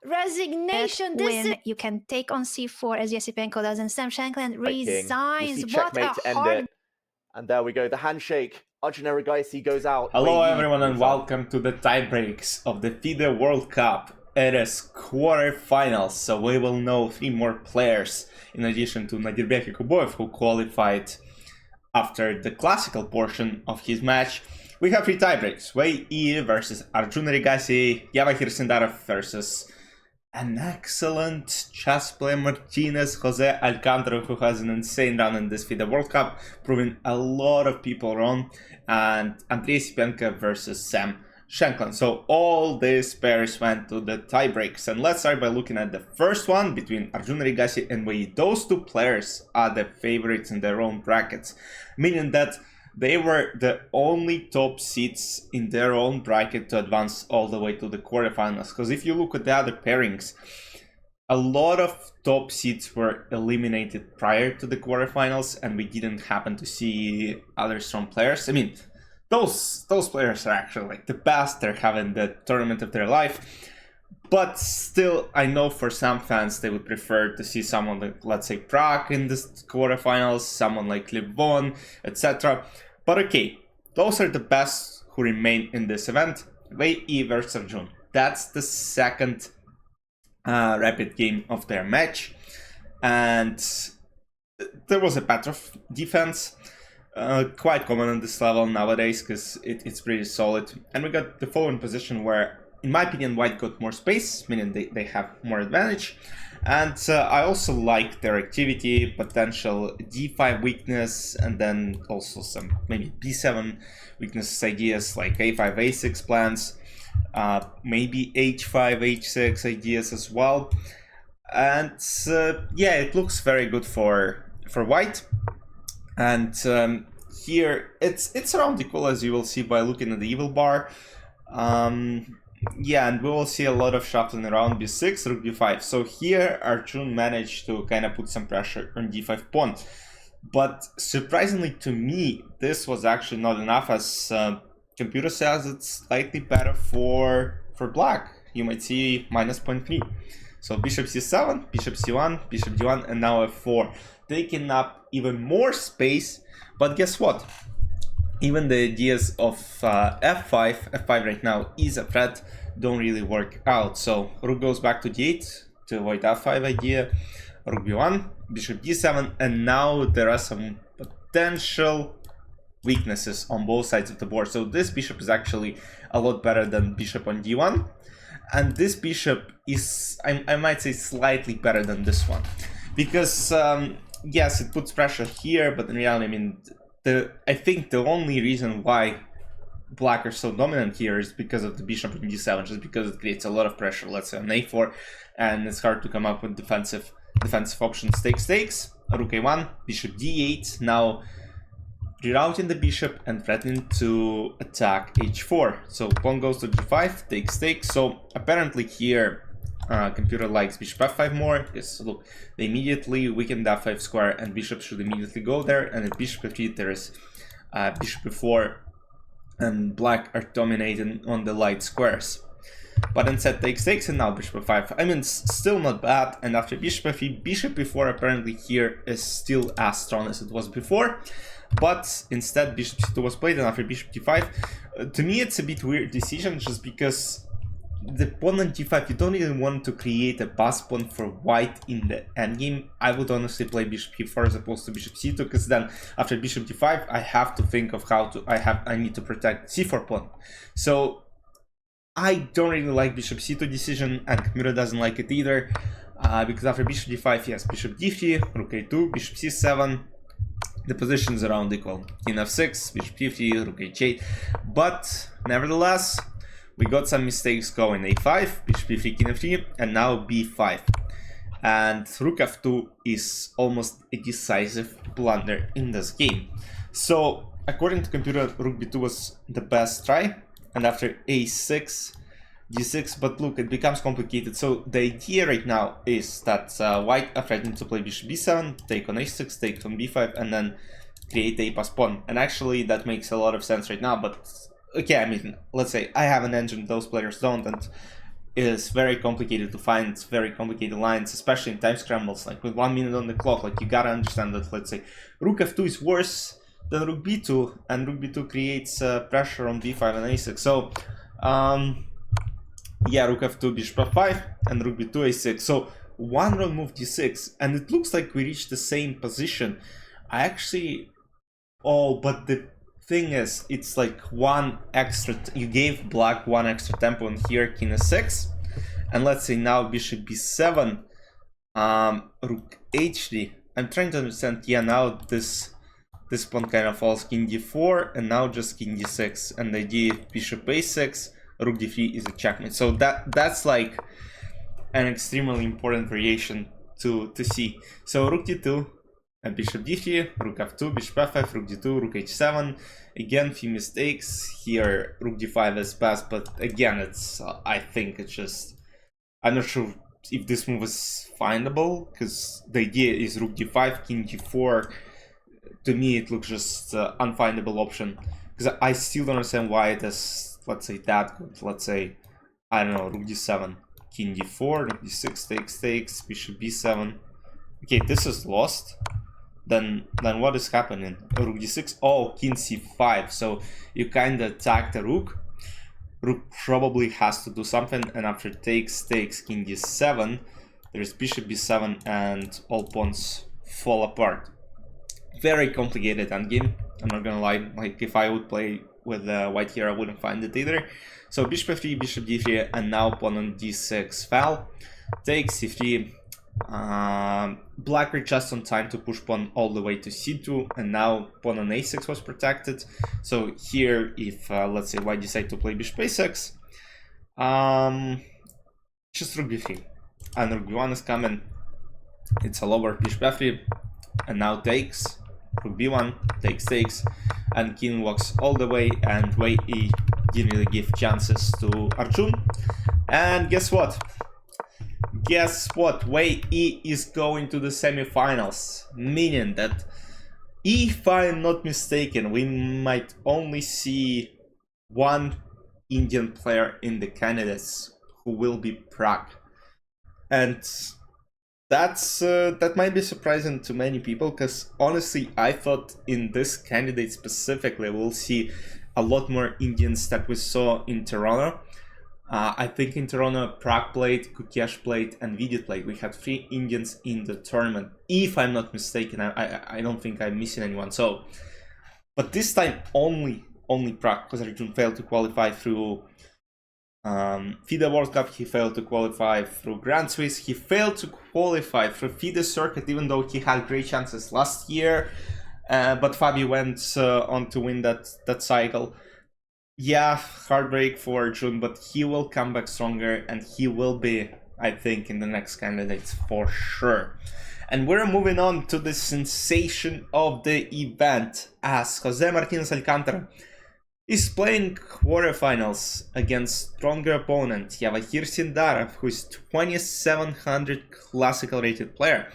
Resignation. When you can take on c4 as Yasipenko does, and Sam Shankland resigns. We'll see What checkmate a to end hard... it. And there we go, the handshake. Arjun Erigaisi goes out. Hello Wei Yi everyone and moves on. welcome to the tiebreaks of the FIDE World Cup. It is quarterfinals, so we will know 3 more players in addition to Nadirbek Yakuboev, who qualified after the classical portion of his match. We have 3 tiebreaks: Wei Yi versus Arjun Erigaisi, Yavahir Sindarov versus an excellent chess player Martinez Jose Alcantara, who has an insane run in this FIDE World Cup, proving a lot of people wrong, and Andrei Sipenko versus Sam Shankland. So all these pairs went to the tiebreaks, and let's start by looking at the first one between Arjun Erigaisi and Wei Yi. Those 2 players are the favorites in their own brackets, meaning that they were the only top seeds in their own bracket to advance all the way to the quarterfinals. Because if you look at the other pairings, a lot of top seeds were eliminated prior to the quarterfinals, and we didn't happen to see other strong players. I mean, those players are actually like the best. They're having the tournament of their life. But still, I know for some fans they would prefer to see someone like, let's say, Prague in the quarterfinals, someone like Livon, etc. But okay, those are the best who remain in this event. Wei Yi versus Arjun. That's the second rapid game of their match. And there was a pattern of defense. Quite common on this level nowadays because it's pretty solid. And we got the following position where, in my opinion, White got more space, meaning they have more advantage. And I also like their activity, potential d5 weakness, and then also some maybe b7 weaknesses ideas like a5, a6 plans, maybe h5, h6 ideas as well. And yeah, it looks very good for White. And here it's around equal, as you will see by looking at the evil bar. Yeah, and we will see a lot of shuffling around b6, rook b5. So here Arjun managed to kind of put some pressure on d5 pawn. But surprisingly to me, this was actually not enough, as computer says it's slightly better for black. You might see minus 0.3. So bishop c7, bishop c1, bishop d1, and now f4, taking up even more space. But guess what? Even the ideas of f5 right now is a threat, don't really work out. So rook goes back to d8 to avoid f5 idea, rook b1, bishop d7, and now there are some potential weaknesses on both sides of the board. So this bishop is actually a lot better than bishop on d1, and this bishop is, I might say, slightly better than this one, because yes, it puts pressure here, but in reality, I mean, I think the only reason why black are so dominant here is because of the bishop in d7, just because it creates a lot of pressure, let's say on a4, and it's hard to come up with defensive options. Takes, rook a1, bishop d8, now rerouting the bishop and threatening to attack h4. So pawn goes to g5, takes. So apparently here computer likes bishop f5 more, because look, they immediately weakened the f5 square and bishop should immediately go there, and at bishop f3 there is bishop f4 and black are dominating on the light squares. But instead takes, and now bishop f5. I mean, still not bad, and after bishop f3, bishop e4 apparently here is still as strong as it was before. But instead bishop c2 was played, and after bishop d5, to me it's a bit weird decision, just because the pawn on g5, you don't even want to create a pass pawn for white in the endgame. I would honestly play bishop e4 as opposed to bishop c2, because then after bishop d5 I have to think of how to, I need to protect c4 pawn. So I don't really like bishop c2 decision, and computer doesn't like it either, because after bishop d5, yes, bishop d3, rook a2, bishop c7, the positions are around equal. King f6, bishop d3, rook h8, but nevertheless we got some mistakes going. a5, bishop e3, king f3, and now b5. And rook f2 is almost a decisive blunder in this game. So according to computer, rook b2 was the best try, and after a6, d6, but look, it becomes complicated. So the idea right now is that white are threatening to play bishop b7, take on a6, take on b5, and then create a pass pawn. And actually that makes a lot of sense right now, but okay, I mean, let's say I have an engine, those players don't, and is very complicated to find, very complicated lines, especially in time scrambles, like with 1 minute on the clock. Like, you gotta understand that, let's say, rook f2 is worse than rook b2, and rook b2 creates pressure on b5 and a6. So, yeah, rook f2, bishop f5, and rook b2, a6. So, one rook move d6, and it looks like we reached the same position. I actually... Oh, but the thing is, it's like one extra, you gave black one extra tempo, and here king s6, and let's say now bishop b7, rook h3. I'm trying to understand. Yeah, now this pawn kind of falls, king d4, and now just king d6, and the idea bishop a6, rook d3 is a checkmate. So that's like an extremely important variation to see. So rook d2 and bishop d3, rook f2, bishop f5, rook d2, rook h7. Again, few mistakes here. Rook d5 is best, but again, it's I think it's just, I'm not sure if this move is findable, because the idea is rook d5, king d4. To me, it looks just unfindable option, because I still don't understand why it is, let's say, that good. Let's say, I don't know, rook d7, king d4, rook d6 takes, bishop b7. Okay, this is lost. Then what is happening? Rook d6. Oh, king c5. So you kind of attack the rook. Rook probably has to do something, and after takes king d7, there's bishop b7, and all pawns fall apart. Very complicated endgame. I'm not gonna lie. Like, if I would play with white here, I wouldn't find it either. So bishop f3, bishop d3, and now pawn on d6 fell. Takes c3. Black were just on time to push pawn all the way to c2, and now pawn on a6 was protected. So here, if let's say white decide to play bishop a6, just rook b3, and rook b1 is coming. It's a lower, bishop f3, and now takes, rook b1, takes, and king walks all the way, and way e didn't really give chances to Arjun. And guess what? Way E is going to the semifinals, meaning that, if I'm not mistaken, we might only see one Indian player in the candidates who will be Pragg, and that might be surprising to many people, because honestly, I thought in this candidate specifically we'll see a lot more Indians that we saw in Toronto. I think in Toronto, Pragg played, Kukesh played, and Vidit played. We had 3 Indians in the tournament, if I'm not mistaken. I don't think I'm missing anyone. So, but this time only Pragg, because Arjun failed to qualify through FIDE World Cup. He failed to qualify through Grand Swiss. He failed to qualify through FIDE Circuit, even though he had great chances last year. But Fabi went on to win that cycle. Yeah, heartbreak for Arjun, but he will come back stronger, and he will be, I think, in the next candidates for sure. And we're moving on to the sensation of the event, as Jose Martinez Alcantara is playing quarterfinals against stronger opponent Yavahir Sindarov, who is 2700 classical rated player.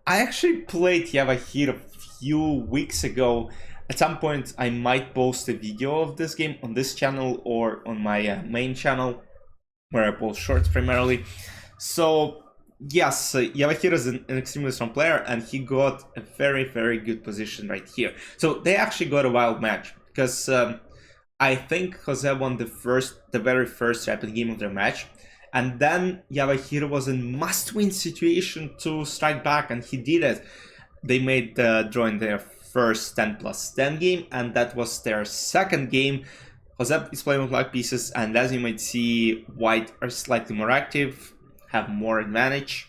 I actually played Yavahir a few weeks ago. At some point, I might post a video of this game on this channel or on my main channel, where I post shorts primarily. So, yes, Yavahir is an extremely strong player, and he got a very, very good position right here. So, they actually got a wild match, because I think Jose won the very first rapid game of their match, and then Yavahir was in must-win situation to strike back, and he did it. They made the draw in their first 10+10 game, and that was their second game. Jose is playing with black pieces, and as you might see, white are slightly more active, have more advantage.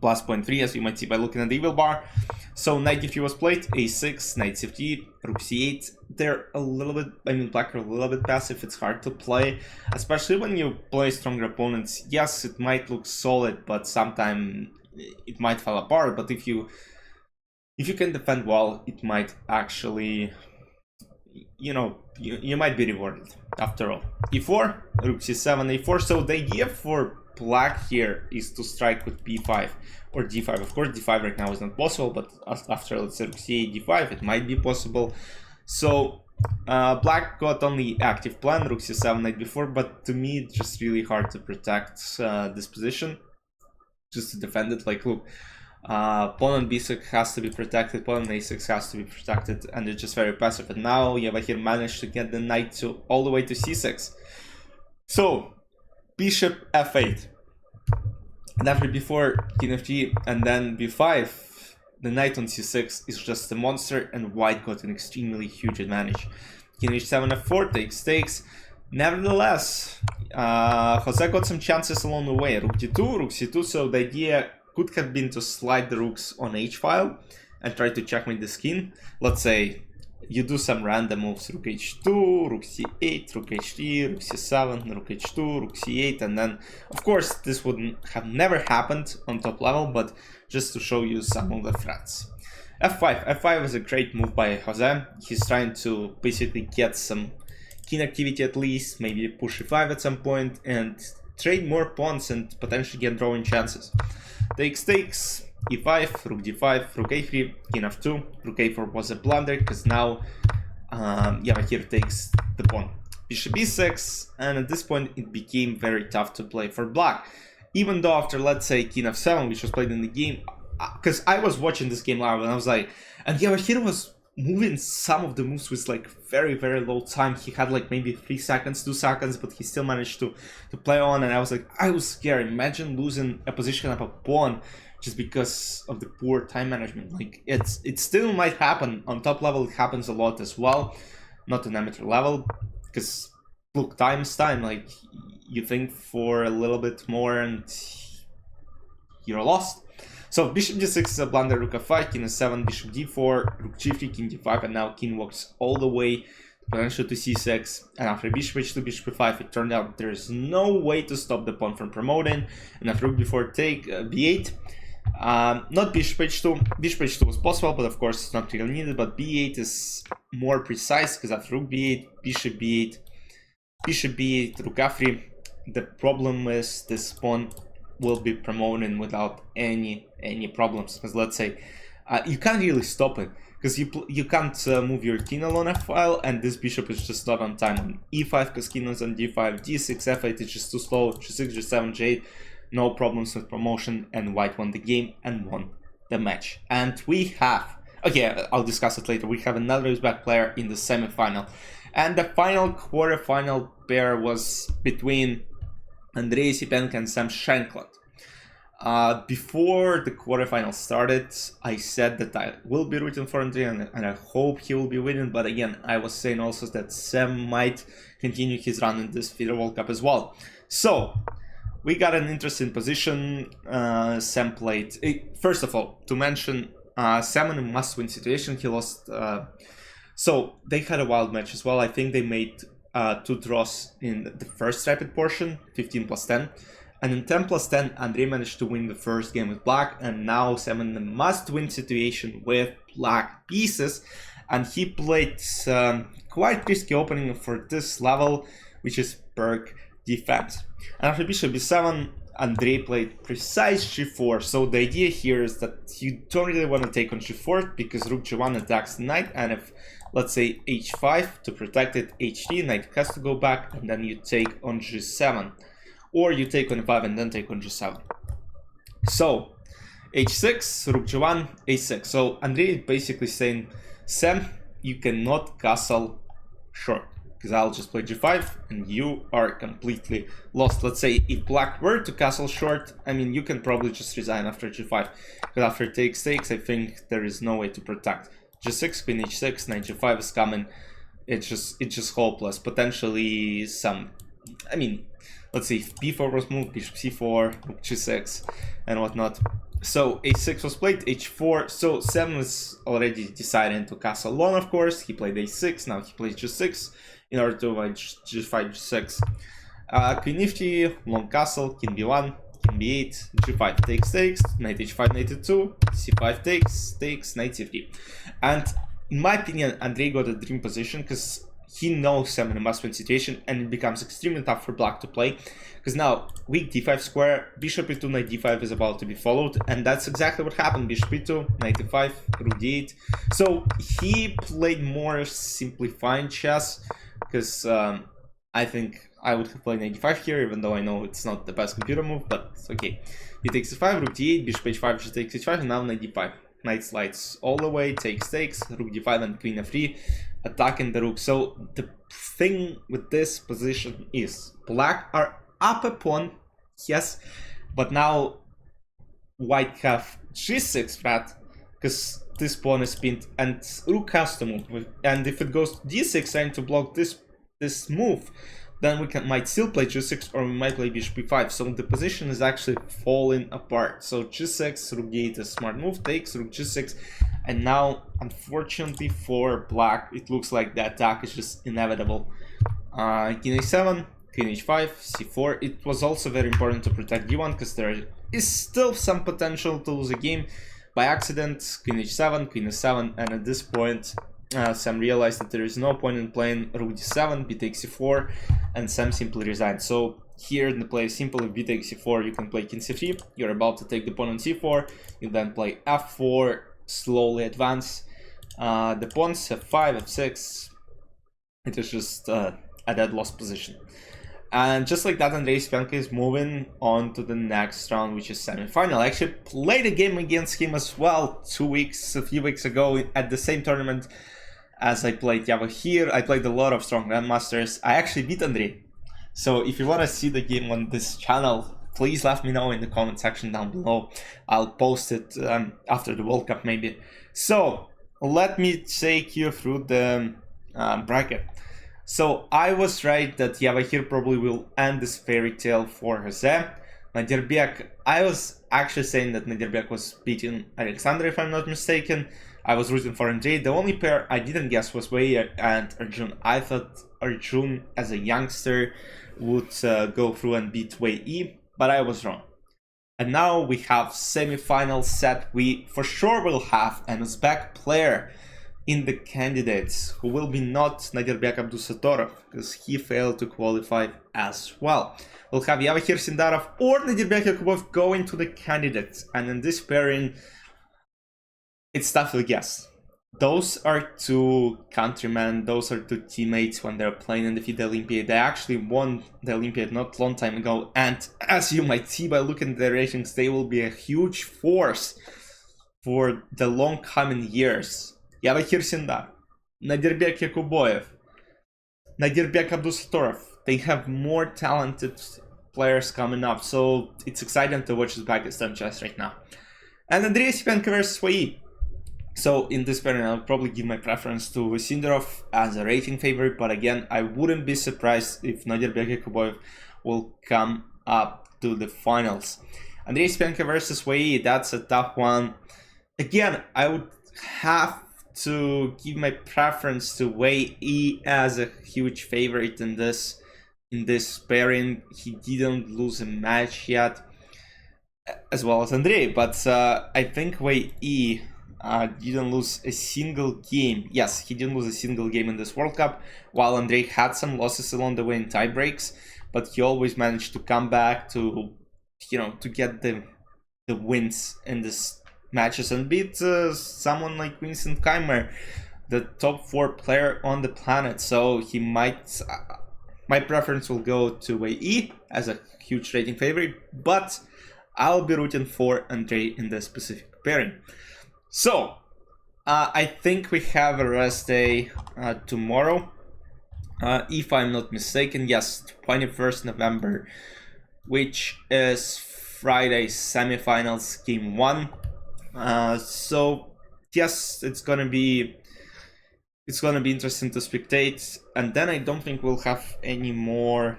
Plus 0.3, as you might see by looking at the evil bar. So knight d3 was played, a6, knight c3, rook c8. They're a little bit, black are a little bit passive. It's hard to play, especially when you play stronger opponents. Yes, it might look solid, but sometimes it might fall apart. But if you can defend well, it might actually, you might be rewarded after all. e4, rook c7, a4. So the idea for black here is to strike with b5 or d5. Of course, d5 right now is not possible, but after, let's say, rook c8, d5, it might be possible. So Black got only active plan, rook c7 knight b4, but to me it's just really hard to protect this position, just to defend it. Like, look, pawn on b6 has to be protected, pawn on a6 has to be protected, and it's just very passive. And now Yavahir managed to get the knight to all the way to c6. So bishop f8, and after b4 king f3, and then b5, the knight on c6 is just a monster, and white got an extremely huge advantage. King h7 f4 takes. Nevertheless, Jose got some chances along the way. Rook d2, rook c2, so the idea could have been to slide the rooks on h-file and try to checkmate the king. Let's say you do some random moves, rook h2, rook c8, rook h3, rook c7, rook h2, rook c8, and then, of course, this would have never happened on top level, but just to show you some of the threats. f5 is a great move by Jose. He's trying to basically get some king activity at least, maybe push e5 at some point, and trade more pawns and potentially get drawing chances. Takes, e5, rook d5, rook a3, king f2, rook a4 was a blunder, because now Yavahir takes the pawn. Bishop b6, and at this point it became very tough to play for black. Even though after, let's say, king f7, which was played in the game, because I was watching this game live and I was like, and Yavahir was moving some of the moves with like very, very low time. He had like maybe 3 seconds, 2 seconds, but he still managed to play on, and I was like, I was scared. Imagine losing a position of a pawn just because of the poor time management. Like, it still might happen. On top level it happens a lot as well, not on amateur level, because look, time is time. Like, you think for a little bit more and you're lost. So bishop d6 is a blunder, rook f5, king f7, bishop d4, rook g3, king d5, and now king walks all the way potentially to c6. And after bishop h2, bishop f5, it turned out there's no way to stop the pawn from promoting. And after rook b4 take b8, not bishop h2. Bishop h2 was possible, but of course it's not really needed. But b8 is more precise, because after rook b8, bishop b8, bishop b8, rook f3. The problem is this pawn will be promoting without any problems, because let's say you can't really stop it, because you can't move your king along f-file, and this bishop is just not on time on e5 because king is on d5, d6, f8 is just too slow, g6, g7, g8, no problems with promotion, and white won the game and won the match. And we have, okay, I'll discuss it later, we have another Uzbek player in the semi-final, and the final quarter-final pair was between Andrei Yesipenko and Sam Shankland. Before the quarterfinal started, I said that I will be rooting for Andrei and I hope he will be winning, but again, I was saying also that Sam might continue his run in this FIDE World Cup as well. So, we got an interesting position. Sam played, first of all, to mention, Sam in a must-win situation, he lost, so they had a wild match as well. I think they made 2 draws in the first rapid portion, 15+10, and in 10+10 Andrei managed to win the first game with black, and now Sam in the must-win situation with black pieces, and he played quite risky opening for this level, which is perk defense. And after bishop b7, Andrei played precise g4, so the idea here is that you don't really want to take on g4 because rook g1 attacks the knight, and if, let's say, h5 to protect it, h3, knight has to go back, and then you take on g7, or you take on e5 and then take on g7. So h6, rook g1, a6. So Andrei is basically saying, Sam, you cannot castle short, because I'll just play g5 and you are completely lost. Let's say if black were to castle short, I mean, you can probably just resign after g5, because after takes, I think there is no way to protect. g6, queen h6, knight g5 is coming. It's just hopeless. Potentially some, I mean, let's see, if b4 was moved, bishop c4, rook g6, and whatnot. So a6 was played, h4. So Sam was already deciding to castle long, of course. He played a6, now he plays g6 in order to avoid g5, g6. Queen e3, long castle, king b1, king b8, g5 takes, knight h5, knight e2, c5 takes, knight c3. And in my opinion, Andrei got a dream position, because he knows some investment situation, and it becomes extremely tough for black to play. Because now, weak d5 square, bishop e2, knight d5 is about to be followed, and that's exactly what happened. Bishop e2, knight e5, rook d8. So he played more simplifying chess, because I think I would have played knight d5 here, even though I know it's not the best computer move, but it's okay. He takes e5, rook d8, bishop h5, just takes h5, and now knight d5. Knight slides all the way, takes, rook d5 and queen f3, attacking the rook. So the thing with this position is black are up a pawn, yes, but now white have g6 threat, because this pawn is pinned, and rook has to move. And if it goes to d6 trying to block this move, then we might still play g6, or we might play bishop e5. So the position is actually falling apart. So g6, rook d8 is a smart move, takes, rook g6, and now, unfortunately for black, it looks like the attack is just inevitable. King a7, queen h5, c4. It was also very important to protect d1, because there is still some potential to lose a game by accident. Queen h7, queen s7, and at this point, Sam realized that there is no point in playing rook d7, b takes c4, and Sam simply resigned. So here in the play simple, if b takes c4, you can play king c3. You're about to take the pawn on c4. You then play f4, slowly advance the pawns, f5, f6. It is just a dead lost position. And just like that, Andrei Spenka is moving on to the next round, which is semifinal. I actually played a game against him as well a few weeks ago at the same tournament as I played Yava here. I played a lot of strong grandmasters. I actually beat Andrei. So if you want to see the game on this channel, please let me know in the comment section down below. I'll post it after the World Cup maybe. So let me take you through the bracket. So I was right that Yava here probably will end this fairy tale for Jose. Nadirbiak, I was actually saying that Nadirbiak was beating Alexander, if I'm not mistaken. I was rooting for Andrei. The only pair I didn't guess was Wei and Arjun. I thought Arjun, as a youngster, would go through and beat Wei E, but I was wrong. And now we have semi-final set. We for sure will have an Uzbek player in the candidates, who will be not Nadirbiak Abdusatorov, because he failed to qualify as well. We'll have Yavahir Sindarov or Nadirbiak Yakubov going to the candidates, and in this pairing, it's tough to guess. Those are two countrymen, those are two teammates when they're playing in the FIDE Olympiad. They actually won the Olympiad not a long time ago, and as you might see by looking at their ratings, they will be a huge force for the long coming years. Yavahir Sindar, Nadirbiak Yakuboyev, Nadirbiak Abdusatorov. They have more talented players coming up, so it's exciting to watch Uzbekistan chess right now. And Andrei Sipenko versus Wei. So in this pairing, I'll probably give my preference to Sindarov as a rating favorite, but again, I wouldn't be surprised if Nadirbiak Yakuboyev will come up to the finals. Andrei Sipenko versus Wei, that's a tough one. Again, I would have to give my preference to Wei E as a huge favorite in this pairing. He didn't lose a match yet, as well as Andrei, but I think Wei E didn't lose a single game. Yes, he didn't lose a single game in this World Cup, while Andrei had some losses along the way in tiebreaks, but he always managed to come back to, to get the wins in this matches and beat someone like Vincent Keimer, the top 4 player on the planet. So he might, my preference will go to Wei E as a huge rating favorite, but I'll be rooting for Andrei in this specific pairing. So I think we have a rest day tomorrow, if I'm not mistaken. Yes, 21st November, which is Friday semifinals game 1. So yes, it's gonna be interesting to spectate, and then I don't think we'll have any more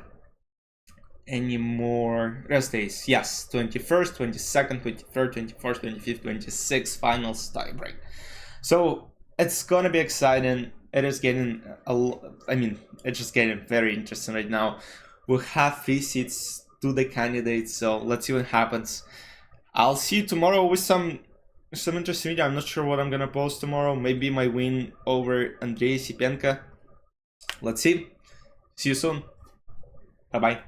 rest days. Yes, 21st, 22nd, 23rd, 24th, 25th, 26th finals tiebreak. So it's gonna be exciting. It is getting it's just getting very interesting right now. We'll have 3 seats to the candidates, so let's see what happens. I'll see you tomorrow with some interesting video. I'm not sure what I'm gonna post tomorrow. Maybe my win over Andrei Sipenko. let's see. See you soon. Bye-bye.